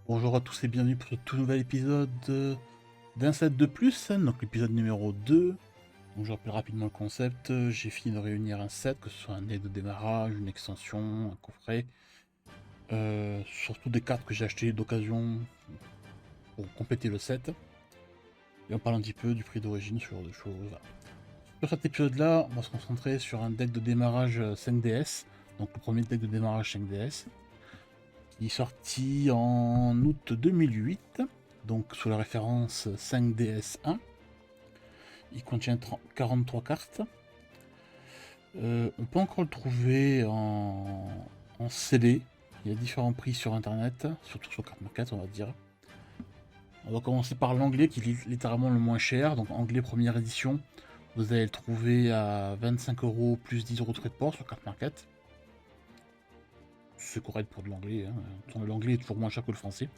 Bonjour à tous et bienvenue pour ce tout nouvel épisode d'un set de plus, donc l'épisode numéro 2. Donc je rappelle rapidement le concept, j'ai fini de réunir un set, que ce soit un deck de démarrage, une extension, un coffret, surtout des cartes que j'ai achetées d'occasion pour compléter le set. Et on parle un petit peu du prix d'origine, ce genre de choses. Sur cet épisode-là, on va se concentrer sur un deck de démarrage 5DS, donc le premier deck de démarrage 5DS, qui est sorti en août 2008, donc sous la référence 5DS1. Il contient 43 cartes. On peut encore le trouver en CD. Il y a différents prix sur internet, surtout sur Card Market, on va dire. On va commencer par l'anglais qui est littéralement le moins cher. Donc anglais première édition, vous allez le trouver à 25€ plus 10€ de frais de port sur Card Market. C'est correct pour de l'anglais, hein. L'anglais est toujours moins cher que le français.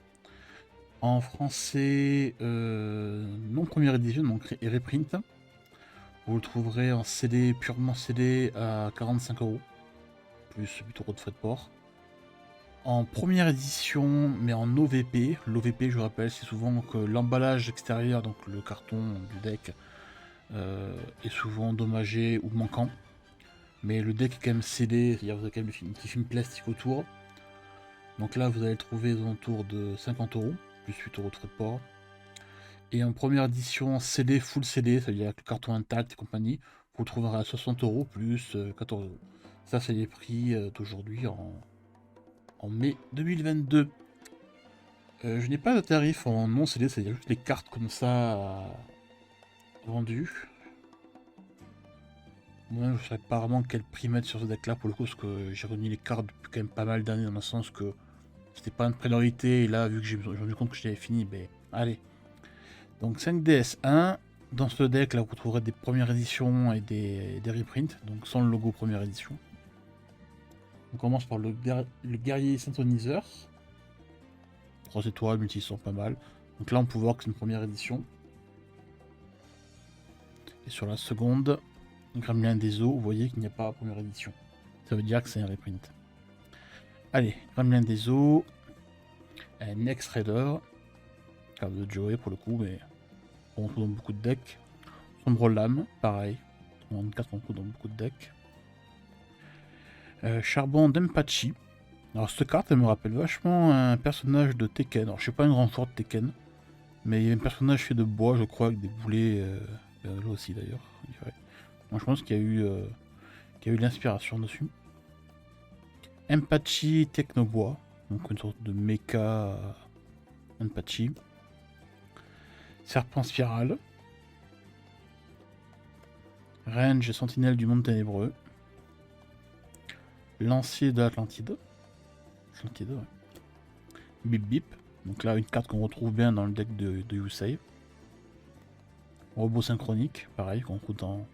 En français, non première édition, donc et reprint. Vous le trouverez en CD, purement CD à 45€, plus 8€ de frais de port. En première édition, mais en OVP, l'OVP je rappelle c'est souvent que l'emballage extérieur, donc le carton du deck, est souvent endommagé ou manquant. Mais le deck est quand même CD, c'est-à-dire vous avez quand même un petit film plastique autour. Donc là vous allez le trouver aux alentours de 50€, plus 8€ de frais de port. Et en première édition CD, full CD, c'est-à-dire avec le carton intact et compagnie, vous le trouverez à 60€ plus 14€. Ça c'est les prix d'aujourd'hui en mai 2022. Je n'ai pas de tarif en non CD, c'est-à-dire juste les cartes comme ça vendues. Moi je ne saurais pas vraiment quel prix mettre sur ce deck là pour le coup, parce que j'ai remis les cartes depuis quand même pas mal d'années, dans le sens que c'était pas une priorité, et là vu que j'ai rendu compte que j'avais fini, ben allez. Donc 5DS1, dans ce deck là vous trouverez des premières éditions et des reprints, donc sans le logo première édition. On commence par le guerrier synthoniseur. 3 étoiles, multi sont pas mal. Donc là on peut voir que c'est une première édition. Et sur la seconde, Gremlin des eaux, vous voyez qu'il n'y a pas la première édition. Ça veut dire que c'est un reprint. Allez, Gremlin des eaux, un Next Raider, carte de Joey pour le coup, mais on trouve dans beaucoup de decks. Sombre Lame, pareil, on a une carte qu'on trouve dans beaucoup de decks. Charbon d'Empachi. Alors cette carte elle me rappelle vachement un personnage de Tekken. Alors je suis pas une grande forte de Tekken, mais il y a un personnage fait de bois je crois avec des boulets, là aussi d'ailleurs. Donc je pense qu'il y a eu l'inspiration dessus. Empachi Technobois, donc une sorte de mecha Empachi. Serpent Spirale. Range Sentinelle du Monde Ténébreux. Lancier de l'Atlantide. Ouais. Bip Bip. Donc là, une carte qu'on retrouve bien dans le deck de Yusei. Robot synchronique, pareil, qu'on retrouve dans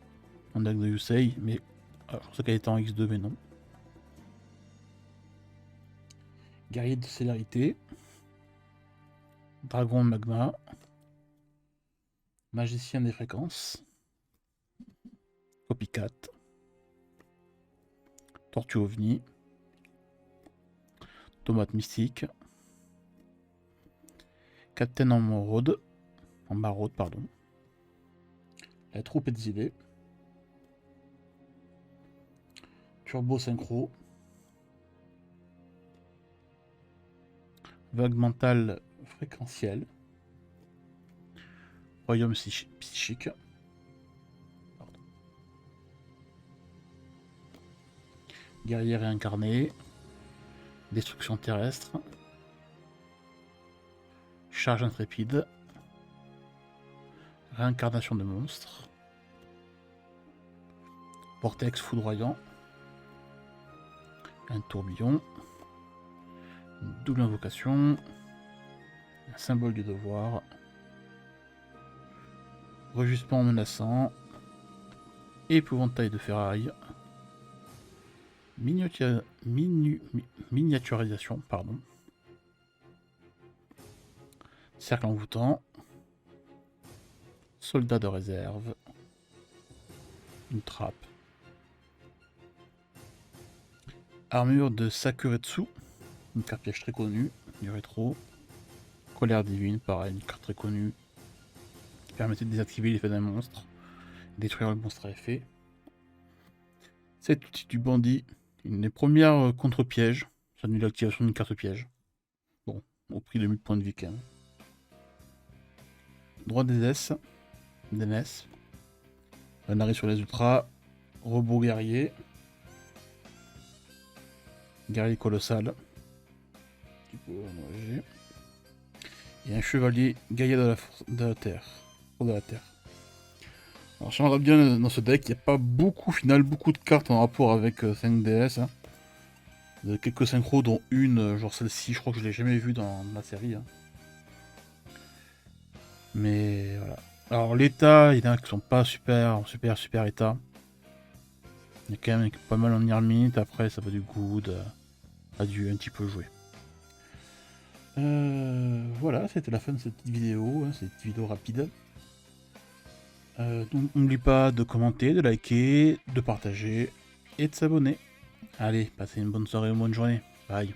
le deck de Yusei. Mais alors, je pensais qu'elle était en X2, mais non. Guerrier de célérité. Dragon Magma. Magicien des fréquences. Copycat. Tortue OVNI. Tomate mystique. Captain en maraude. Pardon. La troupe exilée. Turbo synchro. Vague mentale fréquentielle. Royaume psychique. Pardon. Guerrier réincarné. Destruction terrestre. Charge intrépide. Réincarnation de monstres. Vortex foudroyant. Un tourbillon. Une double invocation. Un symbole du devoir. Rejustement menaçant. Épouvantail de ferraille. Miniaturisation, pardon. Cercle envoûtant. Soldat de réserve. Une trappe. Armure de Sakuretsu. Une carte piège très connue. Du rétro. Colère divine, pareil, une carte très connue. Qui permettait de désactiver l'effet d'un monstre. Détruire le monstre à effet. Cet outil du bandit. Une des premières contre-pièges. Ça annule l'activation d'une carte piège. Bon, au prix de 1000 points de vie quand même. Droit des S. DNS. Un arrêt sur les ultras. Robot guerrier. Guerrier colossal. Et un chevalier Gaïa de la Terre. De la Terre. Alors j'aimerais bien dans ce deck, il n'y a pas beaucoup beaucoup de cartes en rapport avec 5DS. Hein. Il y a quelques synchros, dont une, genre celle-ci, je crois que je l'ai jamais vue dans la série. Hein. Mais voilà. Alors l'état, il y en a qui sont pas super état. Il y a quand même pas mal en Irmite, après ça va du good à du un petit peu joué. Voilà, c'était la fin de cette petite vidéo, hein, cette vidéo rapide. Donc n'oublie pas de commenter, de liker, de partager et de s'abonner. Allez, passez une bonne soirée ou une bonne journée. Bye.